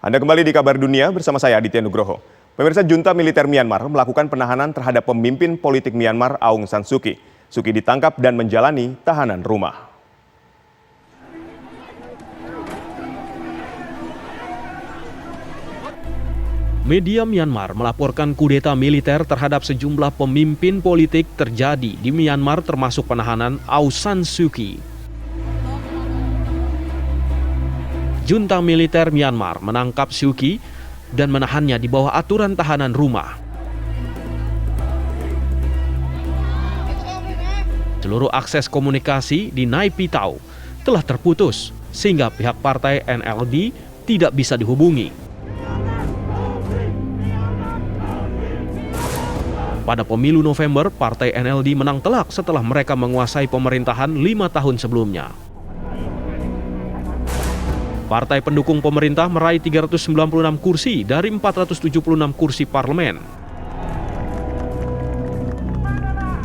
Anda kembali di Kabar Dunia bersama saya Aditya Nugroho. Pemirsa, junta militer Myanmar melakukan penahanan terhadap pemimpin politik Myanmar Aung San Suu Kyi. Suu Kyi ditangkap dan menjalani tahanan rumah. Media Myanmar melaporkan kudeta militer terhadap sejumlah pemimpin politik terjadi di Myanmar termasuk penahanan Aung San Suu Kyi. Junta militer Myanmar menangkap Suu Kyi dan menahannya di bawah aturan tahanan rumah. Seluruh akses komunikasi di Nay Pyi Taw telah terputus sehingga pihak partai NLD tidak bisa dihubungi. Pada pemilu November, partai NLD menang telak setelah mereka menguasai pemerintahan 5 tahun sebelumnya. Partai pendukung pemerintah meraih 396 kursi dari 476 kursi parlemen.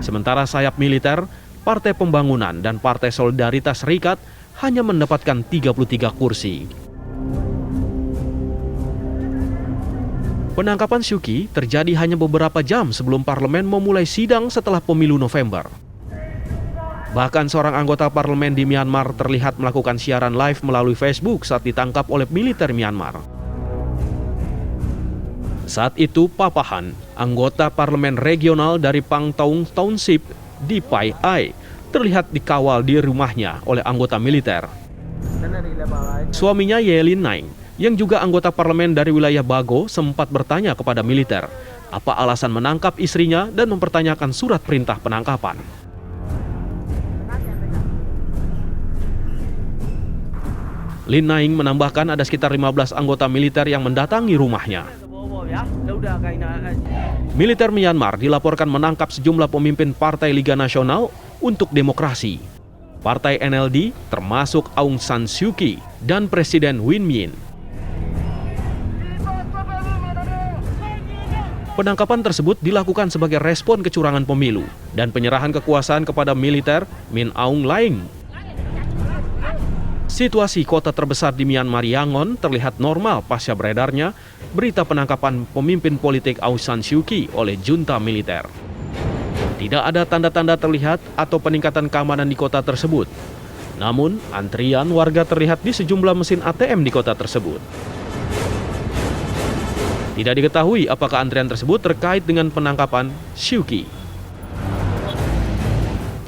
Sementara sayap militer, Partai Pembangunan dan Partai Solidaritas Serikat hanya mendapatkan 33 kursi. Penangkapan Suu Kyi terjadi hanya beberapa jam sebelum parlemen memulai sidang setelah pemilu November. Bahkan seorang anggota parlemen di Myanmar terlihat melakukan siaran live melalui Facebook saat ditangkap oleh militer Myanmar. Saat itu, Papahan, anggota parlemen regional dari Pang Taung Township di Pai Ai, terlihat dikawal di rumahnya oleh anggota militer. Suaminya Yelin Naing, yang juga anggota parlemen dari wilayah Bago, sempat bertanya kepada militer apa alasan menangkap istrinya dan mempertanyakan surat perintah penangkapan. Lin Naing menambahkan ada sekitar 15 anggota militer yang mendatangi rumahnya. Militer Myanmar dilaporkan menangkap sejumlah pemimpin Partai Liga Nasional untuk Demokrasi, Partai NLD termasuk Aung San Suu Kyi dan Presiden Win Myint. Penangkapan tersebut dilakukan sebagai respon kecurangan pemilu dan penyerahan kekuasaan kepada militer Min Aung Hlaing. Situasi kota terbesar di Myanmar, Yangon, terlihat normal pasca beredarnya berita penangkapan pemimpin politik Aung San Suu Kyi oleh junta militer. Tidak ada tanda-tanda terlihat atau peningkatan keamanan di kota tersebut. Namun, antrian warga terlihat di sejumlah mesin ATM di kota tersebut. Tidak diketahui apakah antrian tersebut terkait dengan penangkapan Suu Kyi.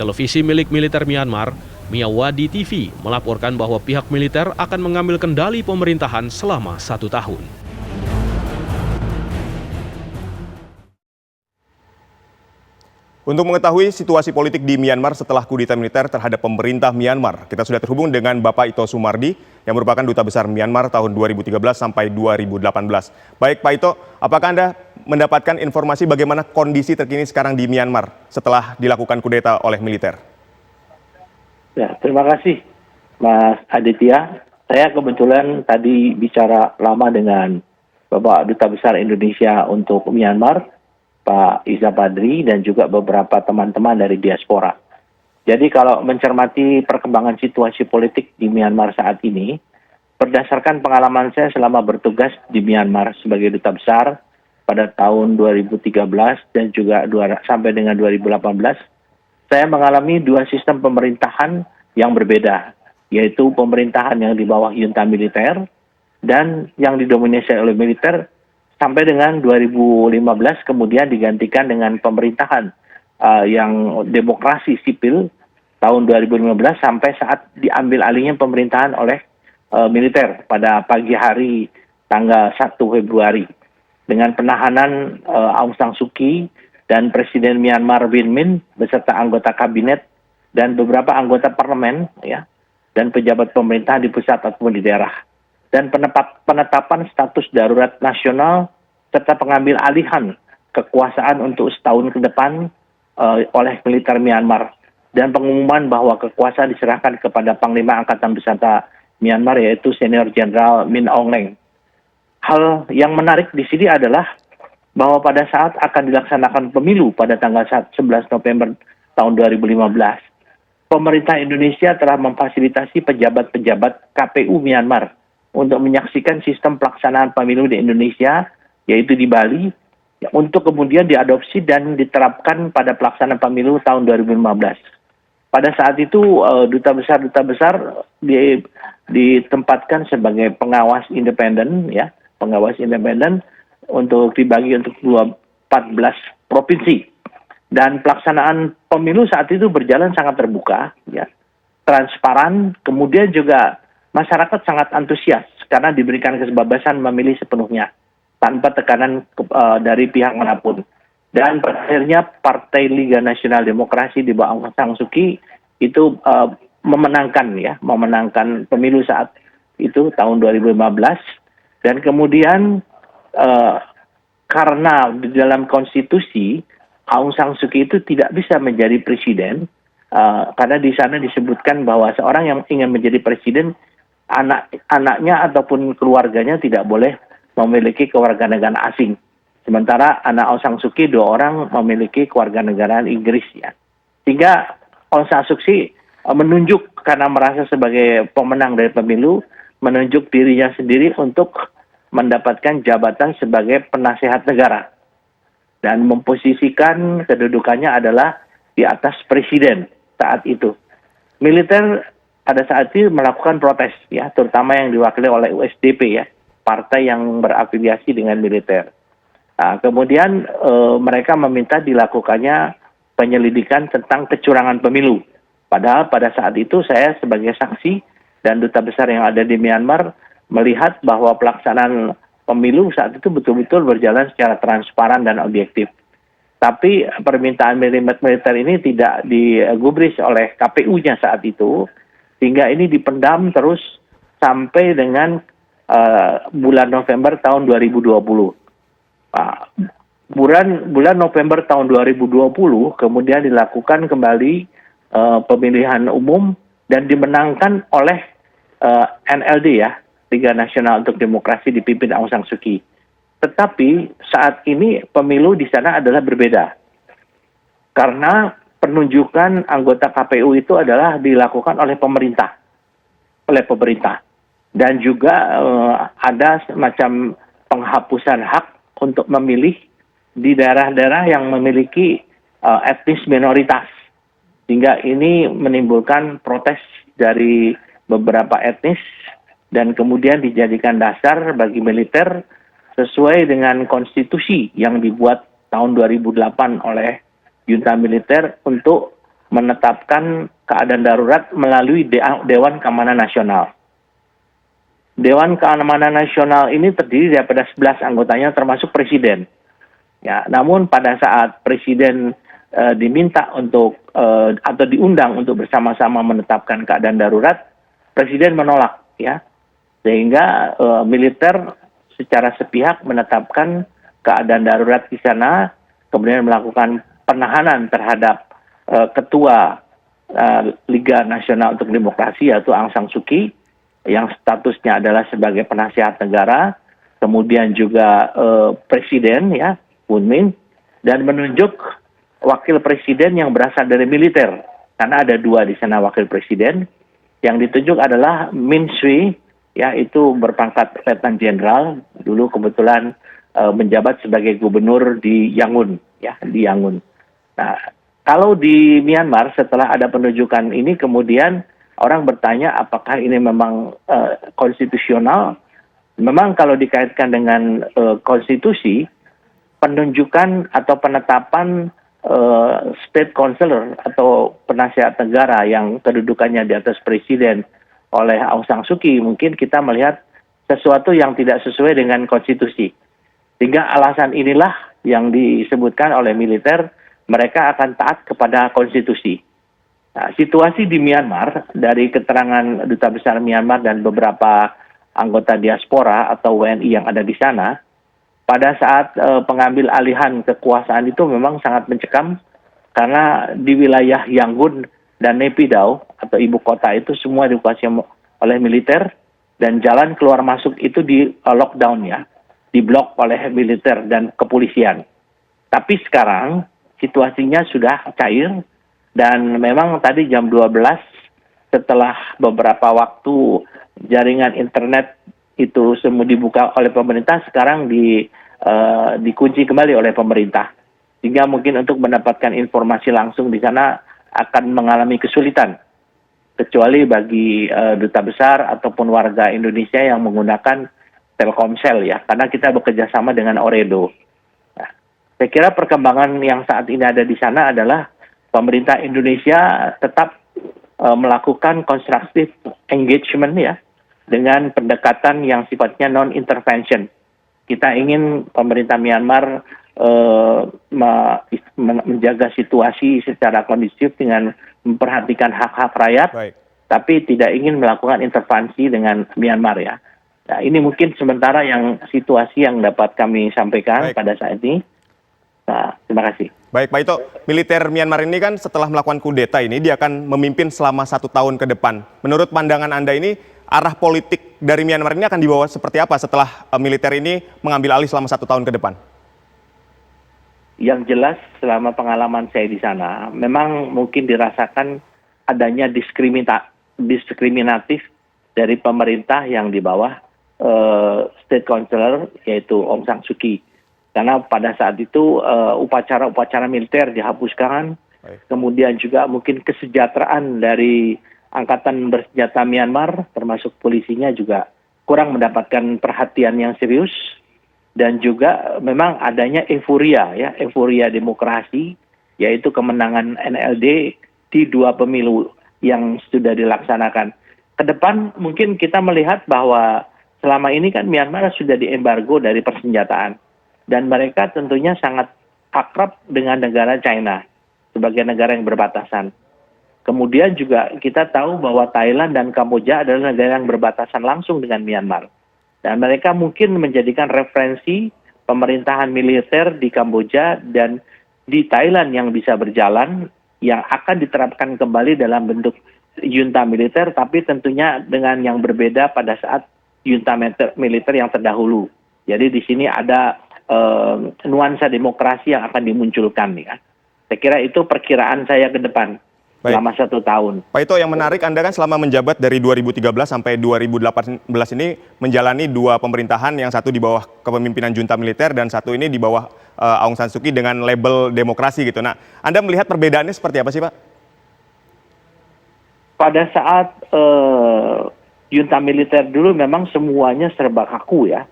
Televisi milik militer Myanmar, Myawaddy TV, melaporkan bahwa pihak militer akan mengambil kendali pemerintahan selama 1 tahun. Untuk mengetahui situasi politik di Myanmar setelah kudeta militer terhadap pemerintah Myanmar, kita sudah terhubung dengan Bapak Ito Sumardi yang merupakan Duta Besar Myanmar tahun 2013 sampai 2018. Baik Pak Ito, apakah Anda mendapatkan informasi bagaimana kondisi terkini sekarang di Myanmar setelah dilakukan kudeta oleh militer? Ya, terima kasih Mas Aditya. Saya kebetulan tadi bicara lama dengan Bapak Duta Besar Indonesia untuk Myanmar, Pak Iza Badri, dan juga beberapa teman-teman dari diaspora. Jadi kalau mencermati perkembangan situasi politik di Myanmar saat ini, berdasarkan pengalaman saya selama bertugas di Myanmar sebagai Duta Besar pada tahun 2013 dan juga sampai dengan 2018, saya mengalami 2 sistem pemerintahan yang berbeda, yaitu pemerintahan yang di bawah junta militer dan yang didominasi oleh militer sampai dengan 2015 kemudian digantikan dengan pemerintahan yang demokrasi sipil tahun 2015 sampai saat diambil alihnya pemerintahan oleh militer pada pagi hari tanggal 1 Februari dengan penahanan Aung San Suu Kyi dan Presiden Myanmar Win Myint beserta anggota kabinet dan beberapa anggota parlemen, ya, dan pejabat pemerintahan di pusat ataupun di daerah, dan penetapan status darurat nasional serta pengambil alihan kekuasaan untuk setahun ke depan oleh militer Myanmar, dan pengumuman bahwa kekuasaan diserahkan kepada Panglima Angkatan Bersenjata Myanmar yaitu Senior Jenderal Min Aung Hlaing. Hal yang menarik di sini adalah bahwa pada saat akan dilaksanakan pemilu pada tanggal 11 November tahun 2015, pemerintah Indonesia telah memfasilitasi pejabat-pejabat KPU Myanmar untuk menyaksikan sistem pelaksanaan pemilu di Indonesia, yaitu di Bali, untuk kemudian diadopsi dan diterapkan pada pelaksanaan pemilu tahun 2015. Pada saat itu duta besar ditempatkan sebagai pengawas independen, ya, pengawas independen untuk dibagi untuk 14 provinsi. Dan pelaksanaan pemilu saat itu berjalan sangat terbuka, ya, transparan, kemudian juga masyarakat sangat antusias karena diberikan kebebasan memilih sepenuhnya tanpa tekanan dari pihak manapun. Dan pada akhirnya Partai Liga Nasional Demokrasi di bawah Aung San Suu Kyi itu memenangkan pemilu saat itu tahun 2015. Dan kemudian karena di dalam konstitusi Aung San Suu Kyi itu tidak bisa menjadi presiden, karena di sana disebutkan bahwa seorang yang ingin menjadi presiden, anaknya ataupun keluarganya tidak boleh memiliki kewarganegaraan asing. Sementara anak Aung San Suu Kyi 2 orang memiliki kewarganegaraan Inggris, ya. Sehingga Aung San Suu Kyi menunjuk, karena merasa sebagai pemenang dari pemilu, menunjuk dirinya sendiri untuk mendapatkan jabatan sebagai penasehat negara. Dan memposisikan kedudukannya adalah di atas presiden saat itu. Militer pada saat itu melakukan protes, ya, terutama yang diwakili oleh USDP, ya, partai yang berafiliasi dengan militer. Nah, kemudian mereka meminta dilakukannya penyelidikan tentang kecurangan pemilu. Padahal pada saat itu saya sebagai saksi dan duta besar yang ada di Myanmar melihat bahwa pelaksanaan pemilu saat itu betul-betul berjalan secara transparan dan objektif. Tapi permintaan militer ini tidak digubris oleh KPU-nya saat itu, sehingga ini dipendam terus sampai dengan bulan November tahun 2020. Bulan November tahun 2020 kemudian dilakukan kembali pemilihan umum dan dimenangkan oleh NLD, ya, Liga Nasional untuk Demokrasi dipimpin Aung San Suu Kyi. Tetapi saat ini pemilu di sana adalah berbeda. Karena penunjukan anggota KPU itu adalah dilakukan oleh pemerintah. Dan juga ada semacam penghapusan hak untuk memilih di daerah-daerah yang memiliki etnis minoritas. Sehingga ini menimbulkan protes dari beberapa etnis dan kemudian dijadikan dasar bagi militer sesuai dengan konstitusi yang dibuat tahun 2008 oleh junta militer untuk menetapkan keadaan darurat melalui Dewan Keamanan Nasional. Dewan Keamanan Nasional ini terdiri daripada 11 anggotanya termasuk presiden. Ya, namun pada saat presiden diminta untuk atau diundang untuk bersama-sama menetapkan keadaan darurat, presiden menolak, ya. Sehingga militer secara sepihak menetapkan keadaan darurat di sana, kemudian melakukan penahanan terhadap ketua Liga Nasional untuk Demokrasi yaitu Aung San Suu Kyi yang statusnya adalah sebagai penasihat negara, kemudian juga presiden, ya, Win Myint, dan menunjuk wakil presiden yang berasal dari militer. Karena ada 2 di sana wakil presiden. Yang ditunjuk adalah Min Sui, ya, itu berpangkat letnan jenderal, dulu kebetulan menjabat sebagai gubernur di Yangon, ya, di Yangon. Nah, kalau di Myanmar setelah ada penunjukan ini kemudian orang bertanya apakah ini memang konstitusional. Memang kalau dikaitkan dengan konstitusi, penunjukan atau penetapan state counselor atau penasihat negara yang kedudukannya di atas presiden oleh Aung San Suu Kyi, mungkin kita melihat sesuatu yang tidak sesuai dengan konstitusi. Sehingga alasan inilah yang disebutkan oleh militer, mereka akan taat kepada konstitusi. Nah, situasi di Myanmar dari keterangan Duta Besar Myanmar dan beberapa anggota diaspora atau WNI yang ada di sana, pada saat pengambil alihan kekuasaan itu memang sangat mencekam karena di wilayah Yangon dan Naypyidaw atau ibu kota itu semua dikuasai oleh militer dan jalan keluar masuk itu di lockdown, ya, diblok oleh militer dan kepolisian. Tapi sekarang situasinya sudah cair dan memang tadi jam 12 setelah beberapa waktu jaringan internet itu semua dibuka oleh pemerintah, sekarang dikunci kembali oleh pemerintah. Sehingga mungkin untuk mendapatkan informasi langsung di sana akan mengalami kesulitan. Kecuali bagi duta besar ataupun warga Indonesia yang menggunakan Telkomsel ya, karena kita bekerja sama dengan Ooredoo. Nah, saya kira perkembangan yang saat ini ada di sana adalah pemerintah Indonesia tetap melakukan constructive engagement ya, dengan pendekatan yang sifatnya non-intervention. Kita ingin pemerintah Myanmar menjaga situasi secara kondusif dengan memperhatikan hak-hak rakyat, tapi tidak ingin melakukan intervensi dengan Myanmar ya. Nah, ini mungkin sementara yang situasi yang dapat kami sampaikan pada saat ini. Nah, terima kasih. Baik, Pak Ito, militer Myanmar ini kan setelah melakukan kudeta ini, dia akan memimpin selama 1 tahun ke depan. Menurut pandangan Anda ini, arah politik dari Myanmar ini akan dibawa seperti apa setelah militer ini mengambil alih selama 1 tahun ke depan? Yang jelas selama pengalaman saya di sana, memang mungkin dirasakan adanya diskriminatif dari pemerintah yang di bawah state councilor, yaitu Aung San Suu Kyi. Karena pada saat itu upacara-upacara militer dihapuskan, kemudian juga mungkin kesejahteraan dari angkatan bersenjata Myanmar, termasuk polisinya juga kurang mendapatkan perhatian yang serius, dan juga memang adanya euforia demokrasi, yaitu kemenangan NLD di 2 pemilu yang sudah dilaksanakan. Ke depan mungkin kita melihat bahwa selama ini kan Myanmar sudah diembargo dari persenjataan. Dan mereka tentunya sangat akrab dengan negara China sebagai negara yang berbatasan. Kemudian juga kita tahu bahwa Thailand dan Kamboja adalah negara yang berbatasan langsung dengan Myanmar. Dan mereka mungkin menjadikan referensi pemerintahan militer di Kamboja dan di Thailand yang bisa berjalan, yang akan diterapkan kembali dalam bentuk junta militer, tapi tentunya dengan yang berbeda pada saat junta militer yang terdahulu. Jadi di sini ada nuansa demokrasi yang akan dimunculkan ya. Saya kira itu perkiraan saya ke depan selama 1 tahun. Pak Ito, yang menarik, Anda kan selama menjabat dari 2013 sampai 2018 ini menjalani 2 pemerintahan, yang satu di bawah kepemimpinan junta militer dan satu ini di bawah Aung San Suu Kyi dengan label demokrasi gitu. Nah, Anda melihat perbedaannya seperti apa sih, Pak? Pada saat junta militer dulu memang semuanya serba kaku ya.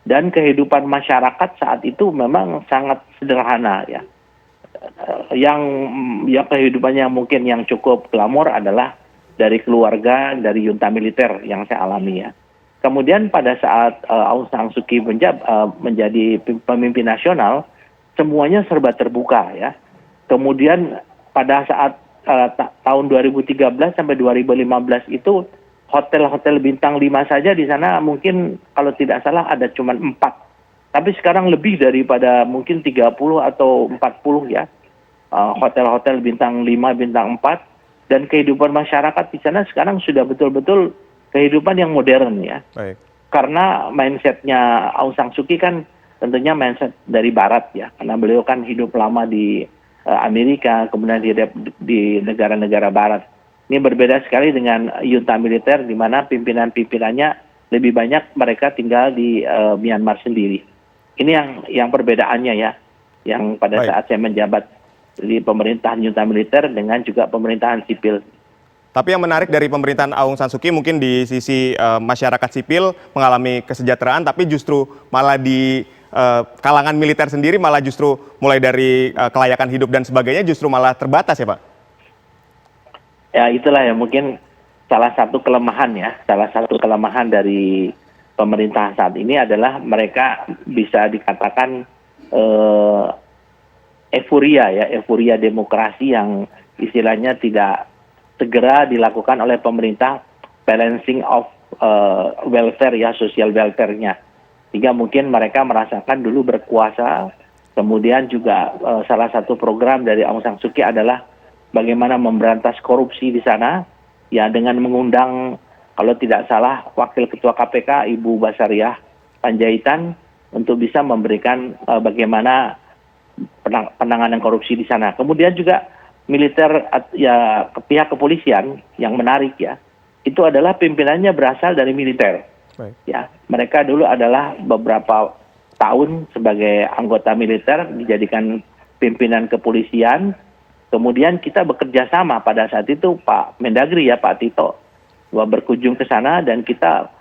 Dan kehidupan masyarakat saat itu memang sangat sederhana ya. Yang kehidupannya mungkin yang cukup glamor adalah dari keluarga, dari junta militer yang saya alami ya. Kemudian pada saat Aung San Suu Kyi menjadi pemimpin nasional, semuanya serba terbuka ya. Kemudian pada saat tahun 2013 sampai 2015 itu hotel-hotel bintang 5 saja di sana mungkin kalau tidak salah ada cuma 4. Tapi sekarang lebih daripada mungkin 30 atau 40 ya. Hotel-hotel bintang 5, bintang 4. Dan kehidupan masyarakat di sana sekarang sudah betul-betul kehidupan yang modern ya. Baik. Karena mindsetnya Aung San Suu Kyi kan tentunya mindset dari barat ya. Karena beliau kan hidup lama di Amerika, kemudian di negara-negara barat. Ini berbeda sekali dengan junta militer di mana pimpinan-pimpinannya lebih banyak mereka tinggal di Myanmar sendiri. Ini yang perbedaannya ya, yang pada saat saya menjabat di pemerintahan junta militer dengan juga pemerintahan sipil. Tapi yang menarik dari pemerintahan Aung San Suu Kyi mungkin di sisi masyarakat sipil mengalami kesejahteraan, tapi justru malah di kalangan militer sendiri malah justru mulai dari kelayakan hidup dan sebagainya justru malah terbatas ya, Pak? Ya itulah ya mungkin salah satu kelemahan dari pemerintah saat ini adalah mereka bisa dikatakan euforia demokrasi yang istilahnya tidak segera dilakukan oleh pemerintah, balancing of welfare ya, social welfare-nya. Sehingga mungkin mereka merasakan dulu berkuasa, kemudian juga salah satu program dari Aung San Suu Kyi adalah bagaimana memberantas korupsi di sana, ya dengan mengundang kalau tidak salah Wakil Ketua KPK Ibu Basariah Panjaitan untuk bisa memberikan bagaimana penanganan korupsi di sana. Kemudian juga militer ya pihak kepolisian yang menarik ya, itu adalah pimpinannya berasal dari militer. Baik. Ya, mereka dulu adalah beberapa tahun sebagai anggota militer dijadikan pimpinan kepolisian. Kemudian kita bekerja sama pada saat itu Pak Mendagri ya Pak Tito berkunjung ke sana dan kita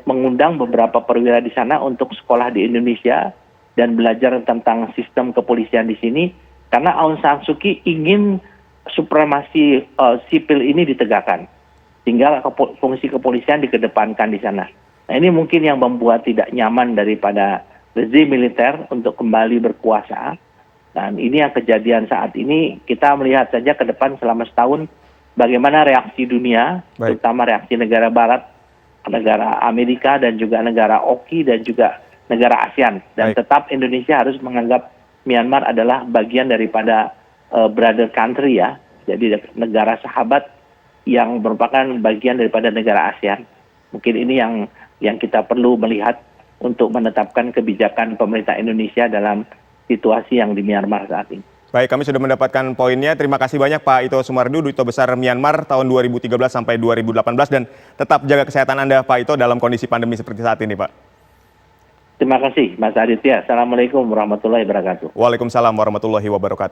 mengundang beberapa perwira di sana untuk sekolah di Indonesia dan belajar tentang sistem kepolisian di sini karena Aung San Suu Kyi ingin supremasi sipil ini ditegakkan. Tinggal fungsi kepolisian dikedepankan di sana. Nah ini mungkin yang membuat tidak nyaman daripada rezim militer untuk kembali berkuasa. Dan ini yang kejadian saat ini, kita melihat saja ke depan selama setahun bagaimana reaksi dunia, Baik. terutama reaksi negara barat, negara Amerika dan juga negara OKI dan juga negara ASEAN. Dan Baik. tetap Indonesia harus menganggap Myanmar adalah bagian daripada brother country ya. Jadi negara sahabat yang merupakan bagian daripada negara ASEAN. Mungkin ini yang kita perlu melihat untuk menetapkan kebijakan pemerintah Indonesia dalam situasi yang di Myanmar saat ini. Baik, kami sudah mendapatkan poinnya. Terima kasih banyak Pak Ito Sumardi, Duta Besar Myanmar tahun 2013 sampai 2018 dan tetap jaga kesehatan Anda Pak Ito dalam kondisi pandemi seperti saat ini Pak. Terima kasih Mas Aditya. Assalamualaikum warahmatullahi wabarakatuh. Waalaikumsalam warahmatullahi wabarakatuh.